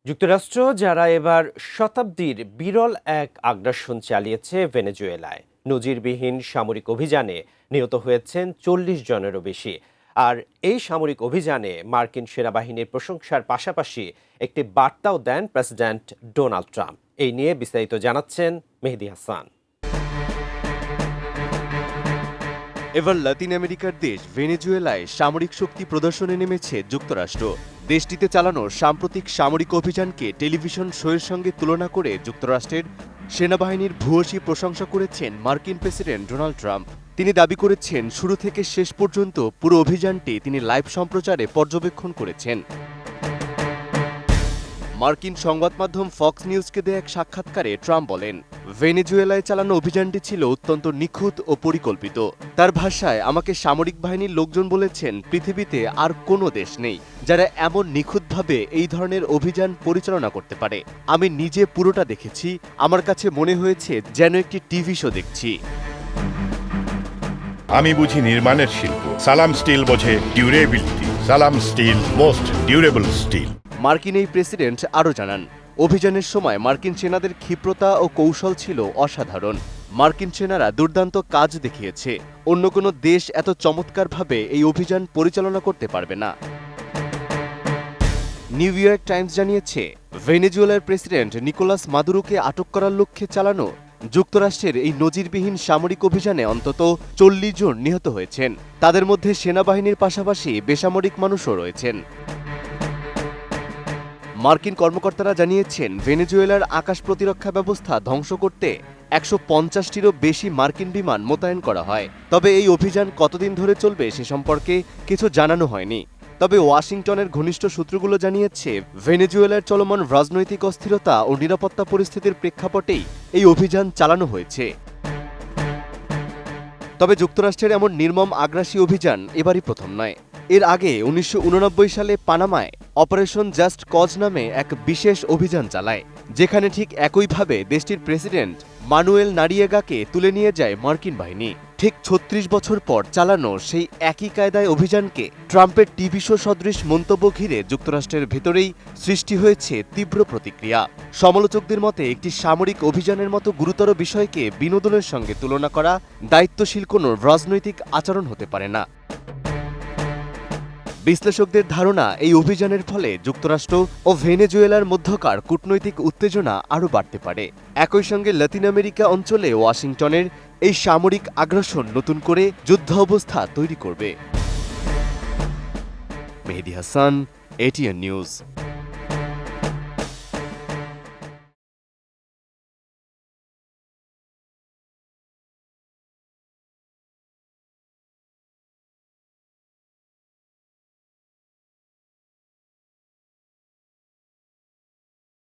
যুক্তরাষ্ট্র যারা এবার শতাব্দীর বিরল এক আগ্রাসন চালিয়েছে ভেনেজুয়েলায়। নজিরবিহীন সামরিক অভিযানে নিহত হয়েছেন ৪০ জনেরও বেশি। আর এই সামরিক অভিযানে মার্কিন সেনাবাহিনীর প্রশংসার পাশাপাশি একটি বার্তাও দেন প্রেসিডেন্ট ডোনাল্ড ট্রাম্প। এই নিয়ে বিস্তারিত জানাচ্ছেন মেহেদী হাসান। এবার লাতিন আমেরিকার দেশ ভেনেজুয়েলায় সামরিক শক্তি প্রদর্শনে নেমেছে যুক্তরাষ্ট্র। দেশটিতে চালানো সাম্প্রতিক সামরিক অভিযানকে টেলিভিশন শোয়ের সঙ্গে তুলনা করে যুক্তরাষ্ট্রের সেনাবাহিনীর ভূয়সী প্রশংসা করেছেন মার্কিন প্রেসিডেন্ট ডোনাল্ড ট্রাম্প। তিনি দাবি করেছেন শুরু থেকে শেষ পর্যন্ত পুরো অভিযানটি তিনি লাইভ সম্প্রচারে পর্যবেক্ষণ করেছেন। মার্কিন সংবাদ মাধ্যম ফক্স নিউজকে দেয়া এক সাক্ষাৎকারে ট্রাম্প বলেন, ভেনেজুয়েলায় চালানো অভিযানটি ছিল অত্যন্ত নিখুঁত ও পরিকল্পিত। তার ভাষায়, আমাকে সামরিক বাহিনীর লোকজন বলেছেন পৃথিবীতে আর কোনো দেশ নেই যারা এমন নিখুঁতভাবে এই ধরনের অভিযান পরিচালনা করতে পারে। আমি নিজে পুরোটা দেখেছি, আমার কাছে মনে হয়েছে যেন একটি টিভি শো দেখছি। আমি বুঝি নির্মাণের শিল্প, সালাম স্টিল বোঝে ডিউরেবিলিটি। সালাম স্টিল, মোস্ট ডিউরেবল স্টিল। মার্কিন এই প্রেসিডেন্ট আরও জানান, অভিযানের সময় মার্কিন সেনাদের ক্ষিপ্রতা ও কৌশল ছিল অসাধারণ। মার্কিন সেনারা দুর্দান্ত কাজ দেখিয়েছে। অন্য কোনো দেশ এত চমৎকারভাবে এই অভিযান পরিচালনা করতে পারবে না। নিউ ইয়র্ক টাইমস জানিয়েছে, ভেনেজুয়েলার প্রেসিডেন্ট নিকোলাস মাদুরোকে আটক করার লক্ষ্যে চালানো যুক্তরাষ্ট্রের এই নজিরবিহীন সামরিক অভিযানে অন্তত ৪০ জন নিহত হয়েছেন। তাদের মধ্যে সেনাবাহিনীর পাশাপাশি বেসামরিক মানুষও রয়েছেন। মার্কিন কর্মকর্তারা জানিয়েছেন, ভেনেজুয়েলার আকাশ প্রতিরক্ষা ব্যবস্থা ধ্বংস করতে ১৫০টিরও বেশি মার্কিন বিমান মোতায়েন করা হয়। তবে এই অভিযান কতদিন ধরে চলবে সে সম্পর্কে কিছু জানানো হয়নি। তবে ওয়াশিংটনের ঘনিষ্ঠ সূত্রগুলো জানিয়েছে, ভেনেজুয়েলার চলমান রাজনৈতিক অস্থিরতা ও নিরাপত্তা পরিস্থিতির প্রেক্ষাপটেই এই অভিযান চালানো হয়েছে। তবে যুক্তরাষ্ট্রের এমন নির্মম আগ্রাসী অভিযান এবারই প্রথম নয়। এর আগে ১৯৮৯ সালে পানামায় অপারেশন জাস্ট কজ নামে এক বিশেষ অভিযান চালায়, যেখানে ঠিক একইভাবে দেশটির প্রেসিডেন্ট মানুয়েল নারিয়েগাকে তুলে নিয়ে যায় মার্কিন বাহিনী। ঠিক ৩৬ বছর পর চালানো সেই একই কায়দায় অভিযানকে ট্রাম্পের টিভি শো সদৃশ মন্তব্য ঘিরে যুক্তরাষ্ট্রের ভেতরেই সৃষ্টি হয়েছে তীব্র প্রতিক্রিয়া। সমালোচকদের মতে, একটি সামরিক অভিযানের মতো গুরুতর বিষয়কে বিনোদনের সঙ্গে তুলনা করা দায়িত্বশীল কোনো রাজনৈতিক আচরণ হতে পারে না। বিশ্লেষকদের ধারণা, এই অভিযানের ফলে যুক্তরাষ্ট্র ও ভেনেজুয়েলার মধ্যকার কূটনৈতিক উত্তেজনা আরও বাড়তে পারে। একই সঙ্গে লাতিন আমেরিকা অঞ্চলে ওয়াশিংটনের এই সামরিক আগ্রাসন নতুন করে যুদ্ধ অবস্থা তৈরি করবে। মেহেদী হাসান, এটিএন নিউজ।